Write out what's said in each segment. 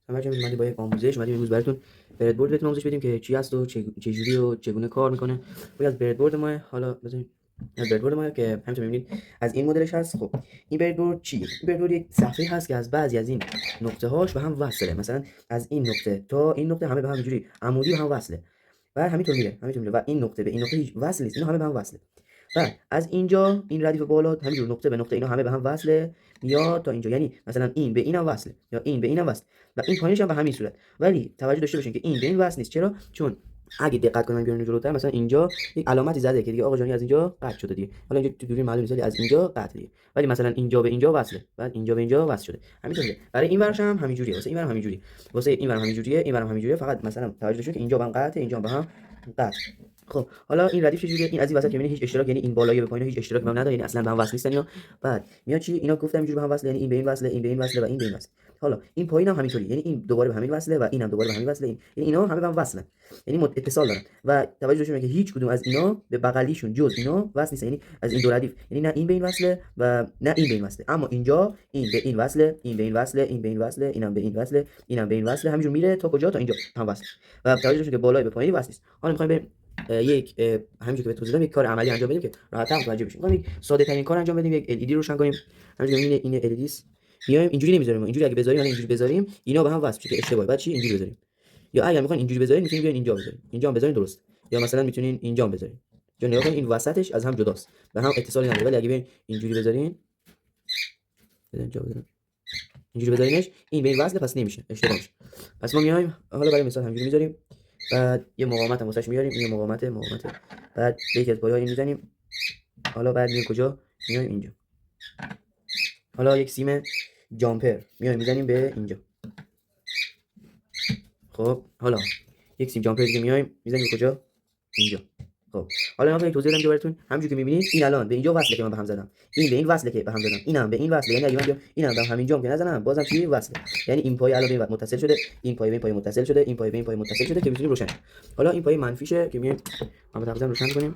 همه اومدیم با یک آموزش، اومدیم امروز براتون بردبورد بهتون آموزش بدیم که چی هست و چجوری و چگونه کار میکنه. و از بردبورد ما حالا بزنید از بردبورد ما که همونطور می‌بینید از این مدلش هست. خب این بردبورد چیه؟ این بردبورد یک صفحه هست که از بعضی از این نقطه هاش به هم وصله. مثلا از این نقطه تا این نقطه همه به هم اینجوری عمودی به هم وصله و همینطور میره و این نقطه به این نقطه هیچ وصل نیست، اینا همه به هم وصله. بعد از اینجا این ردیف بالا همینجور نقطه به نقطه اینا همه به هم وصله میاد تا اینجا، یعنی مثلا این به اینم وصله یا این به اینم وصله و این پایینش هم به همین صورت. ولی توجه داشته باشین که این به این وصل نیست. چرا؟ چون اگه دقت کنم بیارین جلوتر، مثلا اینجا یک علامتی زده که دیگه آقا جانی از اینجا قطع شده دیگه. حالا اینجا تو دوری معلوم نیست از اینجا قطع دیگه، ولی مثلا اینجا به اینجا وصله، بعد اینجا به اینجا وصل شده. همینطوره برای این ورش هم همینجوریه، واسه این ورم همینجوریه، واسه این ورم همینجوریه، این ورم همینجوریه. فقط مثلا توجه داشته که اینجا به هم قطعه، اینجا به هم قطع. خب حالا این ردیف چجوریه؟ این از این وسط که میبینید هیچ اشتراک، یعنی این بالایی به پایین هیچ اشتراکی هم نداره، یعنی اصلا به هم وصل نیستن اینا. بعد میاد چی اینا گفتم اینجوری به هم وصله، یعنی این به این وصله، این به این وصله و این به این وصله. حالا این پایین هم همینطوری، یعنی این دوباره به همین وصله و اینم دوباره به همین وصله، یعنی اینا همه به هم وصلن، یعنی اتصال دارن. و توجه داشته باشید که هیچ کدوم از اینا به بغلیشون جز اینا وصل نیست، یعنی از این دو ردیف، یعنی نه این به این وصله و نه این به این وصله. اما اینجا این به این وصله، این به این وصله، این به این وصله، اینم به این وصله، اینم به این وصله، همینجور میره تا کجا؟ تا اینجا هم وصل. و توجه داشته که بالای به پایینی وصل نیست. حالا میخوایم بریم یک همینجوری که به توضیح دادم یک کار عملی انجام بدیم که راحت‌تر متوجه بشیم. می‌خوایم یک ساده‌ترین کار انجام بدیم، یک LED روشن کنیم. همینجوری این LED است. میایم اینجوری نمیذاریم، اینجوری اگه بذاریم، یعنی اینجوری بذاریم اینا به هم وصل میشه که اشتباهه. بعد چی؟ اینجوری بذاریم. یا اگر میخواین اینجوری بذارید میتونید بیاین اینجا بذارید، اینجا هم بذارید درست. یا مثلا میتونین اینجا هم بذارید. چون نگاه کنید این وسطش از هم جداست و هم اتصالی نداره. ولی اگه بیاین اینجوری بذارین، اینجا بذارین، اینجوری بذارینش، این به این وصله، پس نمیشه، اشتباه میشه. پس ما میایم حالا برای مثال همینجوری میذاریم، بعد یه مقاومت هم واسش میاریم، این مقاومت، بعد به یکی از پایه‌ها این میزنیم. حالا بعد میایم کجا؟ میایم اینجا. حالا یک سیم جامپر میایم میزنیم به اینجا. خب حالا یک سیم جامپر دیگه میایم میزنیم کجا؟ اینجا. خب حالا من توضیح بدم براتون. همونجوری که میبینید این الان به اینجا وصله که من به هم زدم، این به این وصله که به هم زدم، اینم به این وصله، یعنی اگه من بیام اینم به همینجا که نزنم بازم چی وصله، یعنی این پایه الان به این متصل شده، این پایه به این پایه متصل شده، این پایه به این پایه متصل شده که میتونیم روشن. حالا این پایه منفیشه که میایم ما تقریبا روشن کنیم.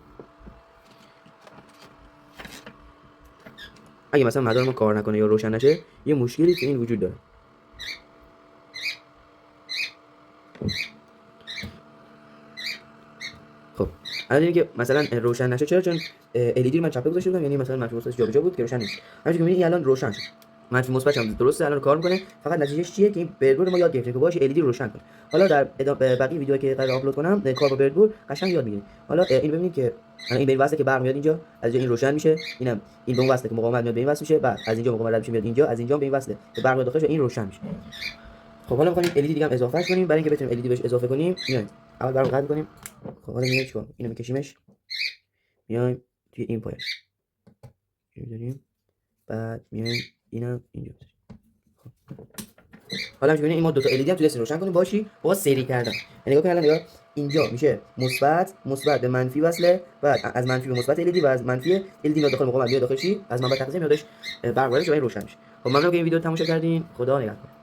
اگه مثلا مدار ما کار نکنه یا روشن نشه، یه مشکلی که این وجود داره. خب الان دیدین که مثلا روشن نشه، چرا؟ چون LED رو من چپه گذاشته بودم، یعنی مثلا منفی مثبتش جابجا بود که روشن نیست. همین که میبینید الان روشن شد، منفی مثبتش هم درسته الان کار میکنه. فقط نتیجهش چیه که این بردبورد ما یاد گرفتیم که باشه LED رو روشن کنه. حالا در بقیه ویدیوهایی که قرار آپلود کنم کار با بردبورد قشنگ یاد میگیرید. حالا این ببینید که الان این به این وصله که برق میاد اینجا، از اینجا این روشن میشه، اینم این به اون وصله که مقاومت میاد به این وصل میشه، بعد از اینجا مقاومت میشه میاد اینجا، از اینجا به این وصله که برق میاد داخلش این روشن میشه. خب حالا می‌خوایم LED دیگه هم اضافه کنیم. برای اینکه بتونیم LED بهش اضافه کنیم میایم اول برق قطع کنیم. خب حالا میایم چیکار؟ اینو میکشیمش، میایم توی این پایه میذاریم، بعد میایم اینم اینجا. خب حالا می‌بینید این ما دو تا LED هم تونستیم روشن کنیم باشی با سری کردن. یعنی نگاه کن الان نگاه اینجا میشه مثبت به منفی وصله، بعد از منفی به مثبت LED و از منفی LED میاد داخل مقاومت، میاد داخل چی؟ از منبع تقسیم میادش برق وارد میشه و این روشن میشه. خب ممنونم که این ویدیو رو تماشا کردین. خدا نگهدار.